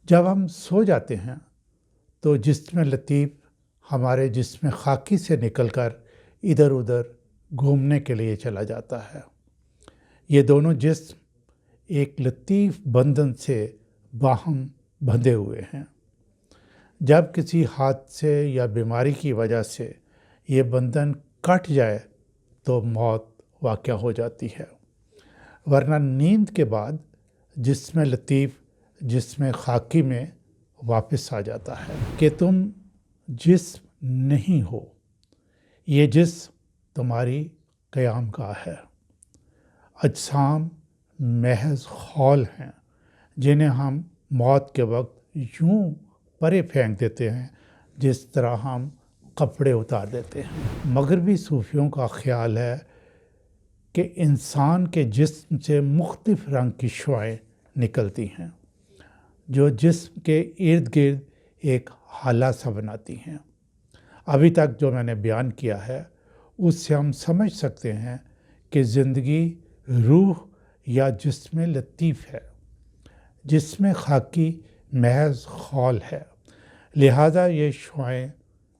جب ہم سو جاتے ہیں تو جسم لطیف ہمارے جسم خاکی سے نکل کر ادھر ادھر گھومنے کے لیے چلا جاتا ہے۔ یہ دونوں جسم ایک لطیف بندھن سے باہم بندھے ہوئے ہیں۔ جب کسی حادثے یا بیماری کی وجہ سے یہ بندھن کٹ جائے تو موت واقع ہو جاتی ہے، ورنہ نیند کے بعد جسم لطیف جسم خاکی میں واپس آ جاتا ہے کہ تم جسم نہیں ہو، یہ جسم تمہاری قیام گاہ ہے۔ اجسام محض خول ہیں جنہیں ہم موت کے وقت یوں پرے پھینک دیتے ہیں جس طرح ہم کپڑے اتار دیتے ہیں۔ مغربی صوفیوں کا خیال ہے کہ انسان کے جسم سے مختلف رنگ کی شعاعیں نکلتی ہیں جو جسم کے ارد گرد ایک ہالہ سا بناتی ہیں۔ ابھی تک جو میں نے بیان کیا ہے اس سے ہم سمجھ سکتے ہیں کہ زندگی روح یا جسم لطیف ہے، جسم خاکی محض خول ہے، لہذا یہ شعاعیں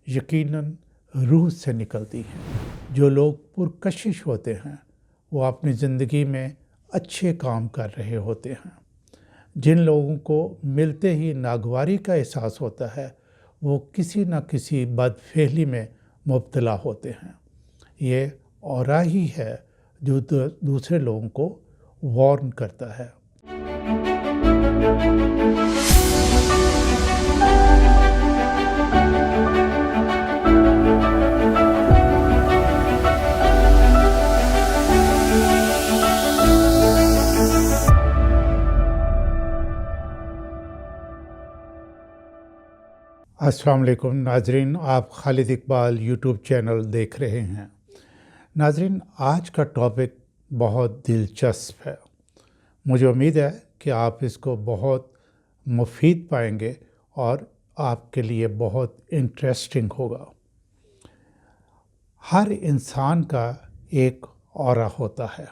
یقیناً روح سے نکلتی ہیں۔ جو لوگ پرکشش ہوتے ہیں وہ اپنی زندگی میں اچھے کام کر رہے ہوتے ہیں۔ جن لوگوں کو ملتے ہی ناگواری کا احساس ہوتا ہے وہ کسی نہ کسی بد فعلی میں مبتلا ہوتے ہیں۔ یہ اورا ہی ہے جو دوسرے لوگوں کو وارن کرتا ہے۔ السلام علیکم ناظرین، آپ خالد اقبال یوٹیوب چینل دیکھ رہے ہیں۔ ناظرین، آج کا ٹاپک بہت دلچسپ ہے۔ مجھے امید ہے کہ آپ اس کو بہت مفید پائیں گے اور آپ کے لیے بہت انٹرسٹنگ ہوگا۔ ہر انسان کا ایک اورا ہوتا ہے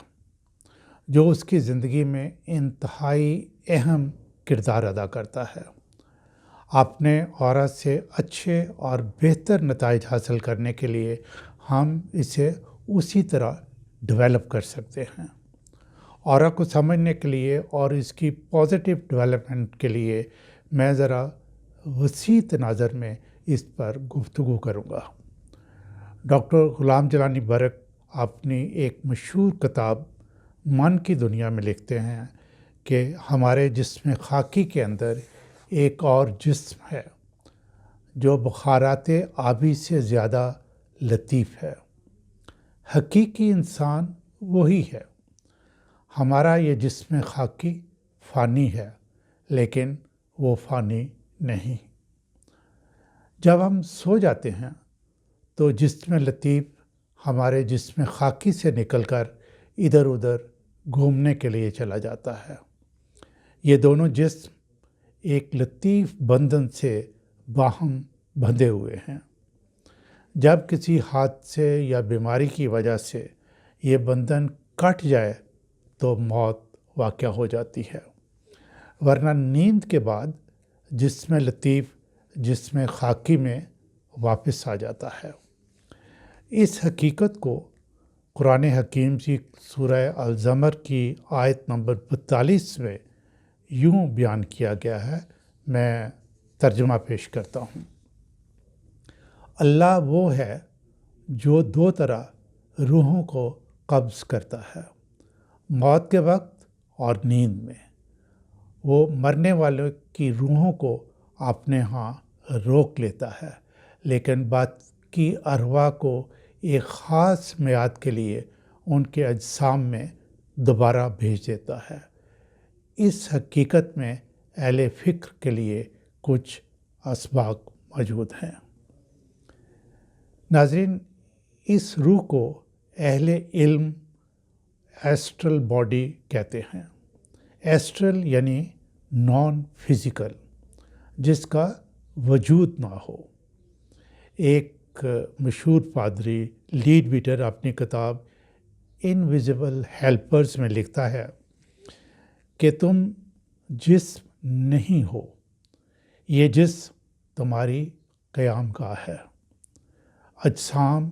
جو اس کی زندگی میں انتہائی اہم کردار ادا کرتا ہے۔ اپنے اورا سے اچھے اور بہتر نتائج حاصل کرنے کے لیے ہم اسے اسی طرح ڈیولپ کر سکتے ہیں۔ اورا کو سمجھنے کے لیے اور اس کی پازیٹیو ڈیولپمنٹ کے لیے میں ذرا وسیع تناظر میں اس پر گفتگو کروں گا۔ ڈاکٹر غلام جیلانی برق اپنی ایک مشہور کتاب من کی دنیا میں لکھتے ہیں کہ ہمارے جسم خاکی کے اندر ایک اور جسم ہے جو بخارات آبی سے زیادہ لطیف ہے۔ حقیقی انسان وہی ہے۔ ہمارا یہ جسم خاکی فانی ہے لیکن وہ فانی نہیں۔ جب ہم سو جاتے ہیں تو جسم لطیف ہمارے جسم خاکی سے نکل کر ادھر ادھر گھومنے کے لیے چلا جاتا ہے۔ یہ دونوں جسم ایک لطیف بندھن سے باہم بندھے ہوئے ہیں۔ جب کسی حادثے یا بیماری کی وجہ سے یہ بندھن کٹ جائے تو موت واقع ہو جاتی ہے، ورنہ نیند کے بعد جسم لطیف جسم خاکی میں واپس آ جاتا ہے۔ اس حقیقت کو قرآن حکیم کی سورہ الزمر کی آیت نمبر 42 میں یوں بیان کیا گیا ہے۔ میں ترجمہ پیش کرتا ہوں۔ اللہ وہ ہے جو دو طرح روحوں کو قبض کرتا ہے، موت کے وقت اور نیند میں۔ وہ مرنے والوں کی روحوں کو اپنے ہاں روک لیتا ہے لیکن باقی ارواح کو ایک خاص میعاد کے لیے ان کے اجسام میں دوبارہ بھیج دیتا ہے۔ اس حقیقت میں اہل فکر کے لیے کچھ اسباق موجود ہیں۔ ناظرین، اس روح کو اہل علم ایسٹرل باڈی کہتے ہیں۔ ایسٹرل یعنی نان فزیکل، جس کا وجود نہ ہو۔ ایک مشہور پادری لیڈ بیٹر اپنی کتاب انویزیبل ہیلپرز میں لکھتا ہے کہ تم جسم نہیں ہو، یہ جسم تمہاری قیام گاہ ہے۔ اجسام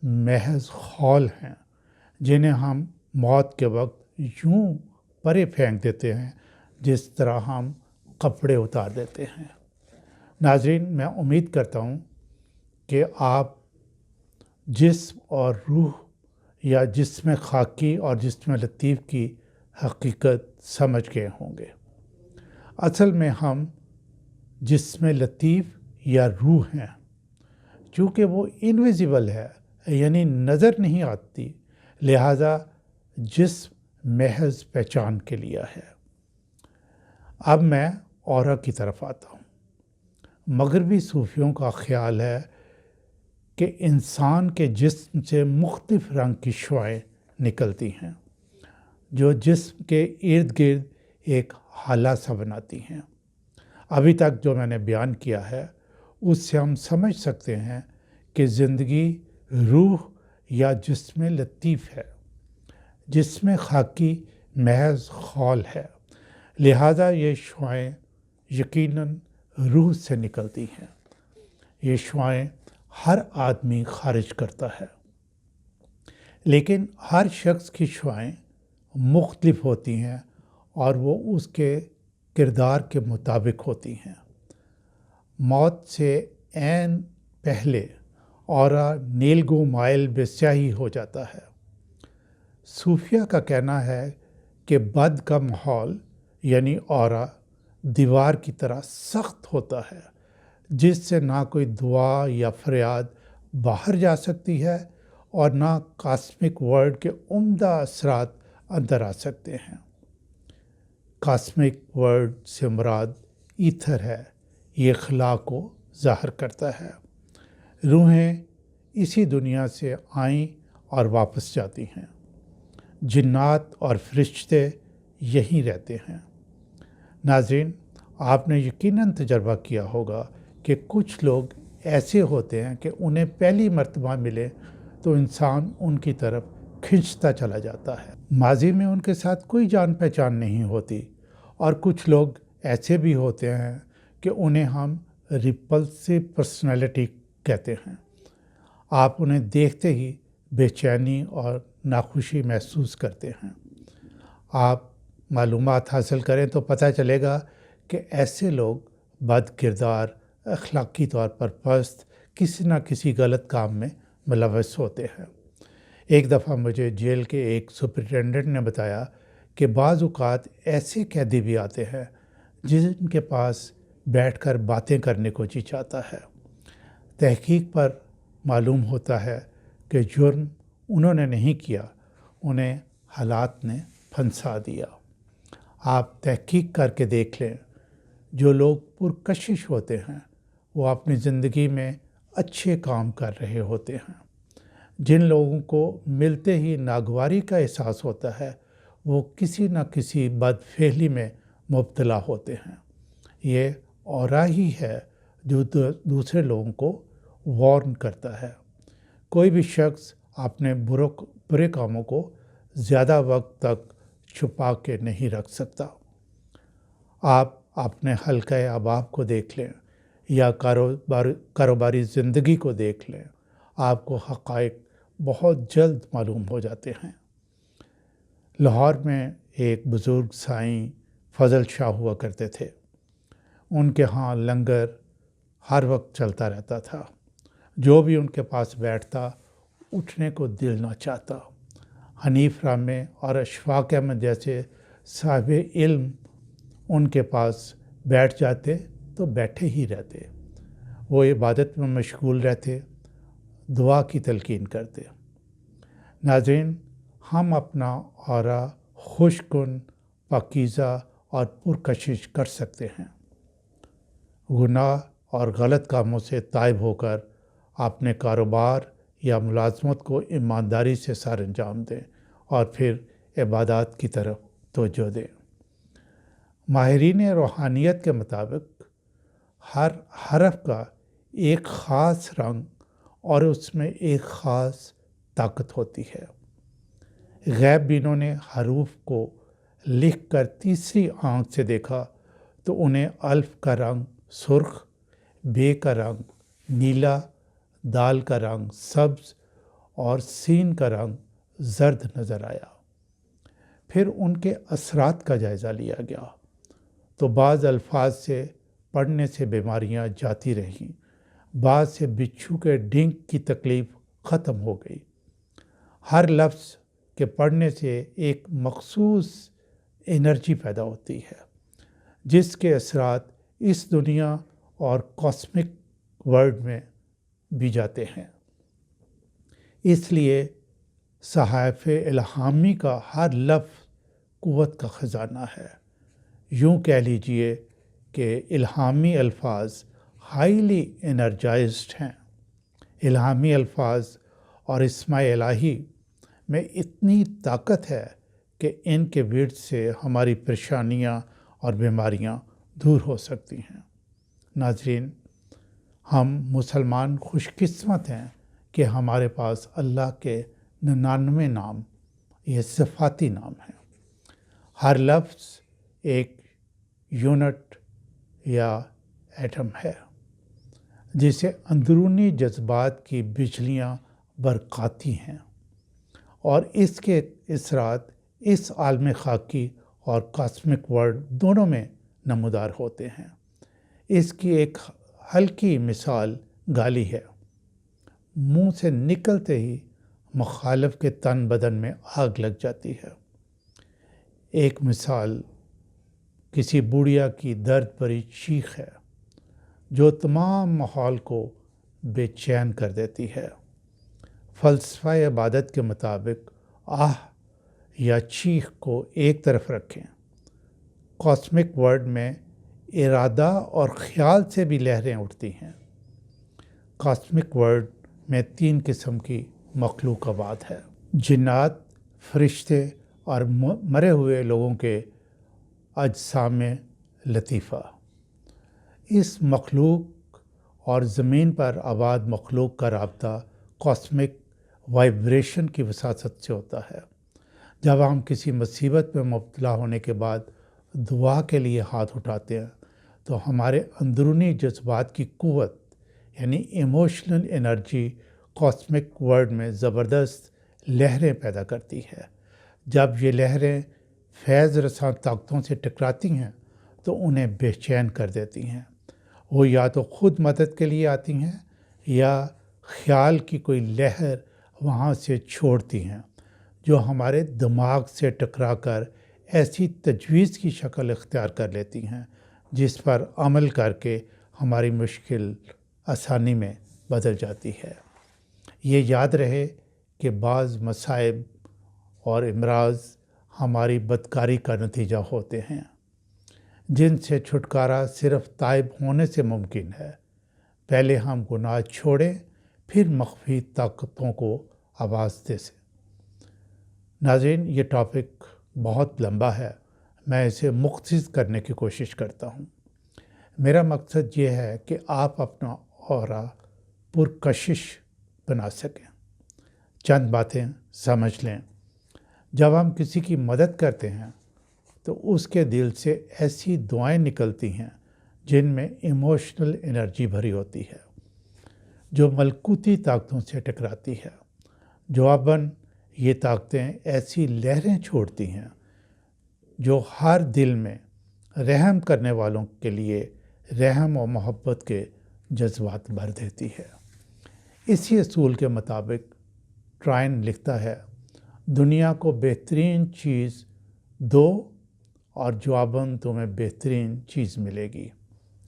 محض خول ہیں جنہیں ہم موت کے وقت یوں پرے پھینک دیتے ہیں جس طرح ہم کپڑے اتار دیتے ہیں۔ ناظرین، میں امید کرتا ہوں کہ آپ جسم اور روح یا جسم خاکی اور جسم لطیف کی حقیقت سمجھ گئے ہوں گے۔ اصل میں ہم جسم لطیف یا روح ہیں، چونکہ وہ انویزیبل ہے، یعنی نظر نہیں آتی، لہذا جسم محض پہچان کے لیے ہے۔ اب میں اورا کی طرف آتا ہوں۔ مغربی صوفیوں کا خیال ہے کہ انسان کے جسم سے مختلف رنگ کی شعاعیں نکلتی ہیں جو جسم کے ارد گرد ایک ہالہ سا بناتی ہیں۔ ابھی تک جو میں نے بیان کیا ہے اس سے ہم سمجھ سکتے ہیں کہ زندگی روح یا جسم لطیف ہے، جسم خاکی محض خول ہے، لہذا یہ شعاعیں یقیناً روح سے نکلتی ہیں۔ یہ شعاعیں ہر آدمی خارج کرتا ہے، لیکن ہر شخص کی شعاعیں مختلف ہوتی ہیں اور وہ اس کے کردار کے مطابق ہوتی ہیں۔ موت سے عین پہلے اورا نیلگوں مائل بے سیاہی ہو جاتا ہے۔ صوفیہ کا کہنا ہے کہ بد کا ماحول یعنی اورا دیوار کی طرح سخت ہوتا ہے جس سے نہ کوئی دعا یا فریاد باہر جا سکتی ہے اور نہ کاسمک ورلڈ کے عمدہ اثرات اندر آ سکتے ہیں۔ کاسمک ورلڈ سے مراد ایتھر ہے، یہ خلا کو ظاہر کرتا ہے۔ روحیں اسی دنیا سے آئیں اور واپس جاتی ہیں۔ جنات اور فرشتے یہیں رہتے ہیں۔ ناظرین، آپ نے یقیناً تجربہ کیا ہوگا کہ کچھ لوگ ایسے ہوتے ہیں کہ انہیں پہلی مرتبہ ملے تو انسان ان کی طرف کھنچتا چلا جاتا ہے۔ ماضی میں ان کے ساتھ کوئی جان پہچان نہیں ہوتی، اور کچھ لوگ ایسے بھی ہوتے ہیں کہ انہیں ہم ریپلسیو پرسنالٹی کہتے ہیں۔ آپ انہیں دیکھتے ہی بے چینی اور ناخوشی محسوس کرتے ہیں۔ آپ معلومات حاصل کریں تو پتہ چلے گا کہ ایسے لوگ بد کردار، اخلاقی طور پر پست، کسی نہ کسی غلط کام میں ملوث ہوتے ہیں۔ ایک دفعہ مجھے جیل کے ایک سپرنٹینڈنٹ نے بتایا کہ بعض اوقات ایسے قیدی بھی آتے ہیں جن کے پاس بیٹھ کر باتیں کرنے کو جی چاہتا ہے۔ تحقیق پر معلوم ہوتا ہے کہ جرم انہوں نے نہیں کیا، انہیں حالات نے پھنسا دیا۔ آپ تحقیق کر کے دیکھ لیں، جو لوگ پرکشش ہوتے ہیں وہ اپنی زندگی میں اچھے کام کر رہے ہوتے ہیں۔ جن لوگوں کو ملتے ہی ناگواری کا احساس ہوتا ہے وہ کسی نہ کسی بد فعلی میں مبتلا ہوتے ہیں۔ یہ اورا ہی ہے جو دوسرے لوگوں کو وارن کرتا ہے۔ کوئی بھی شخص اپنے برے کاموں کو زیادہ وقت تک چھپا کے نہیں رکھ سکتا۔ آپ اپنے حلقۂ احباب کو دیکھ لیں یا کاروباری زندگی کو دیکھ لیں، آپ کو حقائق بہت جلد معلوم ہو جاتے ہیں۔ لاہور میں ایک بزرگ سائیں فضل شاہ ہوا کرتے تھے۔ ان کے ہاں لنگر ہر وقت چلتا رہتا تھا۔ جو بھی ان کے پاس بیٹھتا اٹھنے کو دل نہ چاہتا۔ حنیف رامے اور اشفاق احمد جیسے صاحب علم ان کے پاس بیٹھ جاتے تو بیٹھے ہی رہتے۔ وہ عبادت میں مشغول رہتے، دعا کی تلقین کرتے۔ ناظرین، ہم اپنا اورا خوش کن، پاکیزہ اور پرکشش کر سکتے ہیں۔ گناہ اور غلط کاموں سے تائب ہو کر اپنے کاروبار یا ملازمت کو ایمانداری سے سر انجام دیں اور پھر عبادات کی طرف توجہ دیں۔ ماہرین روحانیت کے مطابق ہر حرف کا ایک خاص رنگ اور اس میں ایک خاص طاقت ہوتی ہے۔ غیب بینوں نے حروف کو لکھ کر تیسری آنکھ سے دیکھا تو انہیں الف کا رنگ سرخ، بے کا رنگ نیلا، دال کا رنگ سبز اور سین کا رنگ زرد نظر آیا۔ پھر ان کے اثرات کا جائزہ لیا گیا تو بعض الفاظ سے پڑھنے سے بیماریاں جاتی رہیں، بعض سے بچھو کے ڈنک کی تکلیف ختم ہو گئی۔ ہر لفظ کے پڑھنے سے ایک مخصوص انرجی پیدا ہوتی ہے جس کے اثرات اس دنیا اور کاسمک ورلڈ میں بھی جاتے ہیں۔ اس لیے صحائف الہامی کا ہر لفظ قوت کا خزانہ ہے۔ یوں کہہ لیجئے کہ الہامی الفاظ ہائیلی انرجائزڈ ہیں۔ الہامی الفاظ اور اسماء الہی میں اتنی طاقت ہے کہ ان کے ورد سے ہماری پریشانیاں اور بیماریاں دور ہو سکتی ہیں۔ ناظرین، ہم مسلمان خوش قسمت ہیں کہ ہمارے پاس اللہ کے 99 نام، یہ صفاتی نام ہیں۔ ہر لفظ ایک یونٹ یا ایٹم ہے جسے اندرونی جذبات کی بجلیاں برقاتی ہیں، اور اس کے اثرات اس عالم خاکی اور کاسمک ورلڈ دونوں میں نمودار ہوتے ہیں۔ اس کی ایک ہلکی مثال گالی ہے۔ منہ سے نکلتے ہی مخالف کے تن بدن میں آگ لگ جاتی ہے۔ ایک مثال کسی بوڑھیا کی درد بھری چیخ ہے جو تمام ماحول کو بے چین کر دیتی ہے۔ فلسفہ عبادت کے مطابق آہ یا چیخ کو ایک طرف رکھیں۔ کاسمک ورلڈ میں ارادہ اور خیال سے بھی لہریں اٹھتی ہیں۔ کاسمک ورلڈ میں 3 قسم کی مخلوق آباد ہے: جنات، فرشتے اور مرے ہوئے لوگوں کے اجسام لطیفہ۔ اس مخلوق اور زمین پر آباد مخلوق کا رابطہ کاسمک وائبریشن کی وساطت سے ہوتا ہے۔ جب ہم کسی مصیبت میں مبتلا ہونے کے بعد دعا کے لیے ہاتھ اٹھاتے ہیں تو ہمارے اندرونی جذبات کی قوت یعنی ایموشنل انرجی کاسمک ورلڈ میں زبردست لہریں پیدا کرتی ہے۔ جب یہ لہریں فیض رساں طاقتوں سے ٹکراتی ہیں تو انہیں بے چین کر دیتی ہیں۔ وہ یا تو خود مدد کے لیے آتی ہیں یا خیال کی کوئی لہر وہاں سے چھوڑتی ہیں جو ہمارے دماغ سے ٹکرا کر ایسی تجویز کی شکل اختیار کر لیتی ہیں جس پر عمل کر کے ہماری مشکل آسانی میں بدل جاتی ہے۔ یہ یاد رہے کہ بعض مصائب اور امراض ہماری بدکاری کا نتیجہ ہوتے ہیں جن سے چھٹکارا صرف تائب ہونے سے ممکن ہے۔ پہلے ہم گناہ چھوڑیں، پھر مخفی طاقتوں کو آواز دے سیں۔ ناظرین، یہ ٹاپک بہت لمبا ہے، میں اسے مختصر کرنے کی کوشش کرتا ہوں۔ میرا مقصد یہ ہے کہ آپ اپنا اورا پرکشش بنا سکیں۔ چند باتیں سمجھ لیں۔ جب ہم کسی کی مدد کرتے ہیں تو اس کے دل سے ایسی دعائیں نکلتی ہیں جن میں ایموشنل انرجی بھری ہوتی ہے جو ملکوتی طاقتوں سے ٹکراتی ہے۔ جواباً یہ طاقتیں ایسی لہریں چھوڑتی ہیں جو ہر دل میں رحم کرنے والوں کے لیے رحم و محبت کے جذبات بھر دیتی ہے۔ اسی اصول کے مطابق ٹرائن لکھتا ہے، دنیا کو بہترین چیز دو اور جواباً تمہیں بہترین چیز ملے گی۔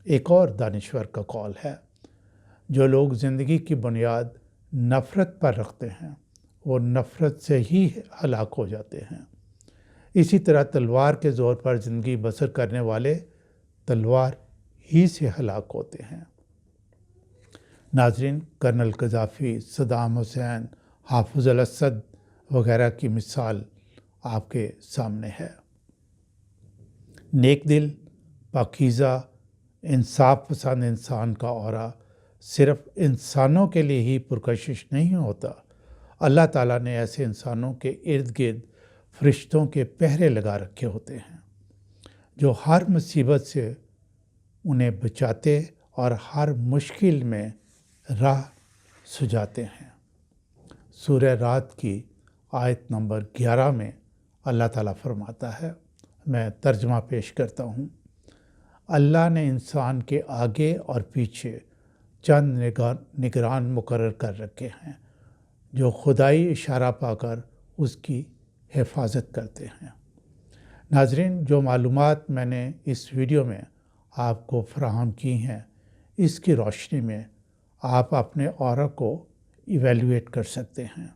ایک اور دانشور کا قول ہے، جو لوگ زندگی کی بنیاد نفرت پر رکھتے ہیں وہ نفرت سے ہی ہلاک ہو جاتے ہیں۔ اسی طرح تلوار کے زور پر زندگی بسر کرنے والے تلوار ہی سے ہلاک ہوتے ہیں۔ ناظرین، کرنل قذافی، صدام حسین، حافظ الاسد وغیرہ کی مثال آپ کے سامنے ہے۔ نیک دل، پاکیزہ، انصاف پسند انسان کا اورا صرف انسانوں کے لیے ہی پرکشش نہیں ہوتا۔ اللہ تعالیٰ نے ایسے انسانوں کے ارد گرد فرشتوں کے پہرے لگا رکھے ہوتے ہیں جو ہر مصیبت سے انہیں بچاتے اور ہر مشکل میں راہ سجاتے ہیں۔ سورہ رات کی آیت نمبر 11 میں اللہ تعالیٰ فرماتا ہے، میں ترجمہ پیش کرتا ہوں، اللہ نے انسان کے آگے اور پیچھے چند نگران مقرر کر رکھے ہیں جو خدائی اشارہ پا کر اس کی حفاظت کرتے ہیں۔ ناظرین، جو معلومات میں نے اس ویڈیو میں آپ کو فراہم کی ہیں، اس کی روشنی میں آپ اپنے اورا کو ایویلیویٹ کر سکتے ہیں۔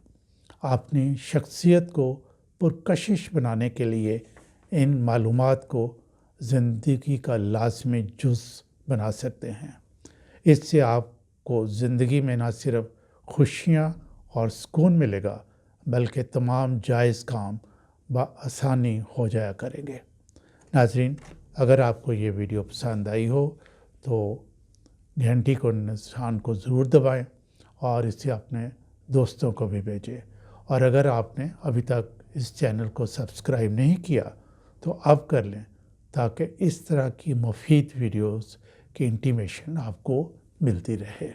اپنی شخصیت کو پرکشش بنانے کے لیے ان معلومات کو زندگی کا لازمی جز بنا سکتے ہیں۔ اس سے آپ کو زندگی میں نہ صرف خوشیاں اور سکون ملے گا بلکہ تمام جائز کام بآسانی ہو جایا کریں گے۔ ناظرین، اگر آپ کو یہ ویڈیو پسند آئی ہو تو گھنٹی کو نشان کو ضرور دبائیں اور اسے اپنے دوستوں کو بھی بھیجیں، اور اگر آپ نے ابھی تک اس چینل کو سبسکرائب نہیں کیا تو اب کر لیں تاکہ اس طرح کی مفید ویڈیوز کی انٹیمیشن آپ کو ملتی رہے۔